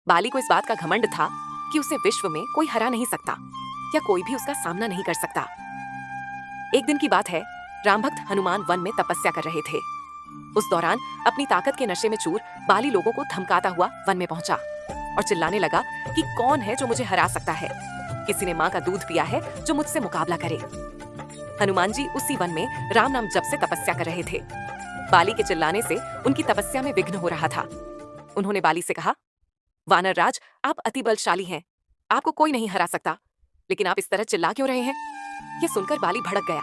बाली को इस बात का घमंड था कि उसे विश्व में कोई हरा नहीं सकता या कोई भी उसका सामना नहीं कर सकता। एक दिन की बात है, राम भक्त हनुमान वन में तपस्या कर रहे थे। उस दौरान अपनी ताकत के नशे में चूर बाली लोगों को धमकाता हुआ वन में पहुंचा और चिल्लाने लगा कि कौन है जो मुझे हरा सकता है। किसी ने माँ का दूध पिया है जो मुझसे मुकाबला करे। हनुमान जी उसी वन में राम नाम जप से तपस्या कर रहे थे। बाली के चिल्लाने से उनकी तपस्या में विघ्न हो रहा था। उन्होंने बाली से कहा, वानर राज, आप अति बलशाली हैं, आपको कोई नहीं हरा सकता, लेकिन आप इस तरह चिल्ला क्यों रहे हैं? यह सुनकर बाली भड़क गया।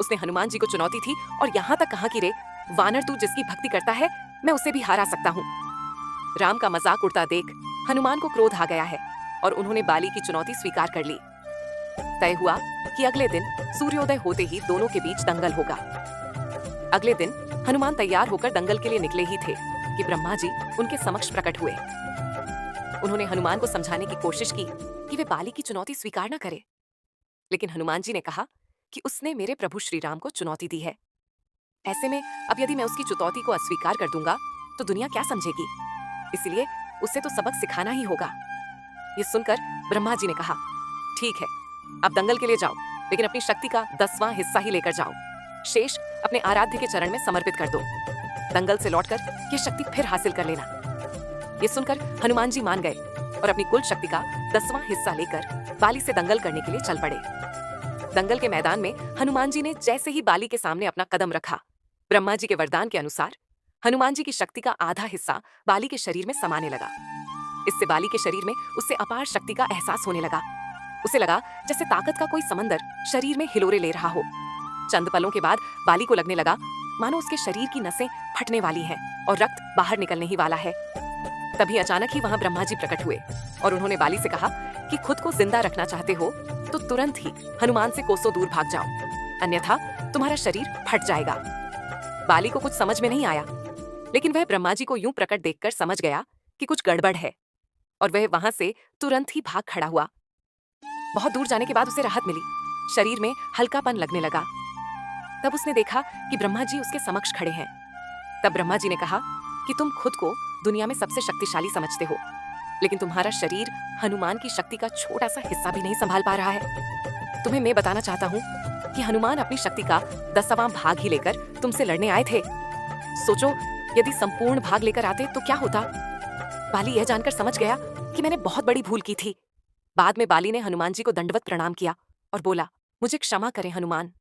उसने हनुमान जी को चुनौती थी और यहाँ तक कहा कि रे वानर, तू जिसकी भक्ति करता है मैं उसे भी हरा सकता हूँ। राम का मजाक उड़ता देख हनुमान को क्रोध आ गया है और उन्होंने बाली की चुनौती स्वीकार कर ली। तय हुआ कि अगले दिन सूर्योदय होते ही दोनों के बीच दंगल होगा। अगले दिन हनुमान तैयार होकर दंगल के लिए निकले ही थे कि ब्रह्मा जी उनके समक्ष प्रकट हुए। उन्होंने हनुमान को समझाने की कोशिश की कि वे बाली की चुनौती स्वीकार न करे, लेकिन हनुमान जी ने कहा कि उसने मेरे प्रभु श्री राम को चुनौती दी है। ऐसे में अब यदि मैं उसकी चुनौती को अस्वीकार कर दूंगा तो दुनिया क्या समझेगी, इसलिए उसे तो सबक सिखाना ही होगा। ये सुनकर ब्रह्मा जी ने कहा, ठीक है, आप दंगल के लिए जाओ, लेकिन अपनी शक्ति का 10वां हिस्सा ही लेकर जाओ। शेष अपने आराध्य के चरण में समर्पित कर दो। दंगल से लौटकर ये शक्ति फिर हासिल कर लेना। ये सुनकर हनुमान जी मान गए और अपनी कुल शक्ति का 10वां हिस्सा लेकर बाली से दंगल करने के लिए चल पड़े। दंगल के मैदान में हनुमान जी ने जैसे ही बाली के सामने अपना कदम रखा, ब्रह्मा जी के वरदान के अनुसार हनुमान जी की शक्ति का आधा हिस्सा बाली के शरीर में समाने लगा। इससे बाली के शरीर में उससे अपार शक्ति का एहसास होने लगा। उसे लगा जैसे ताकत का कोई समंदर शरीर में हिलोरे ले रहा हो। चंद पलों के बाद बाली को लगने लगा मानो उसके शरीर की नसें फटने वाली हैं और रक्त बाहर निकलने ही वाला है। तभी अचानक ही वहां ब्रह्मा जी प्रकट हुए और उन्होंने बाली से कहा कि खुद को जिंदा रखना चाहते हो तो तुरंत ही हनुमान से कोसों दूर भाग जाओ, अन्यथा तुम्हारा शरीर फट जाएगा। बाली को कुछ समझ में नहीं आया, लेकिन वह ब्रह्मा जी को यूं प्रकट देखकर समझ गया कि कुछ गड़बड़ है और वह वहां से तुरंत ही भाग खड़ा हुआ। बहुत दूर जाने के बाद उसे राहत मिली, शरीर में हल्कापन लगने लगा। तब उसने देखा कि ब्रह्मा जी उसके समक्ष खड़े हैं। तब ब्रह्मा जी ने कहा कि तुम खुद को दुनिया में सबसे शक्तिशाली समझते हो, लेकिन तुम्हारा शरीर हनुमान की शक्ति का छोटा सा हिस्सा भी नहीं संभाल पा रहा है। तुम्हें मैं बताना चाहता हूँ कि हनुमान अपनी शक्ति का 10वां भाग ही लेकर तुमसे लड़ने आए थे। सोचो, यदि संपूर्ण भाग लेकर आते तो क्या होता? बाली यह जानकर समझ गया कि मैंने बहुत बड़ी भूल की थी। बाद में बाली ने हनुमान जी को दंडवत प्रणाम किया और बोला, मुझे क्षमा करें हनुमान,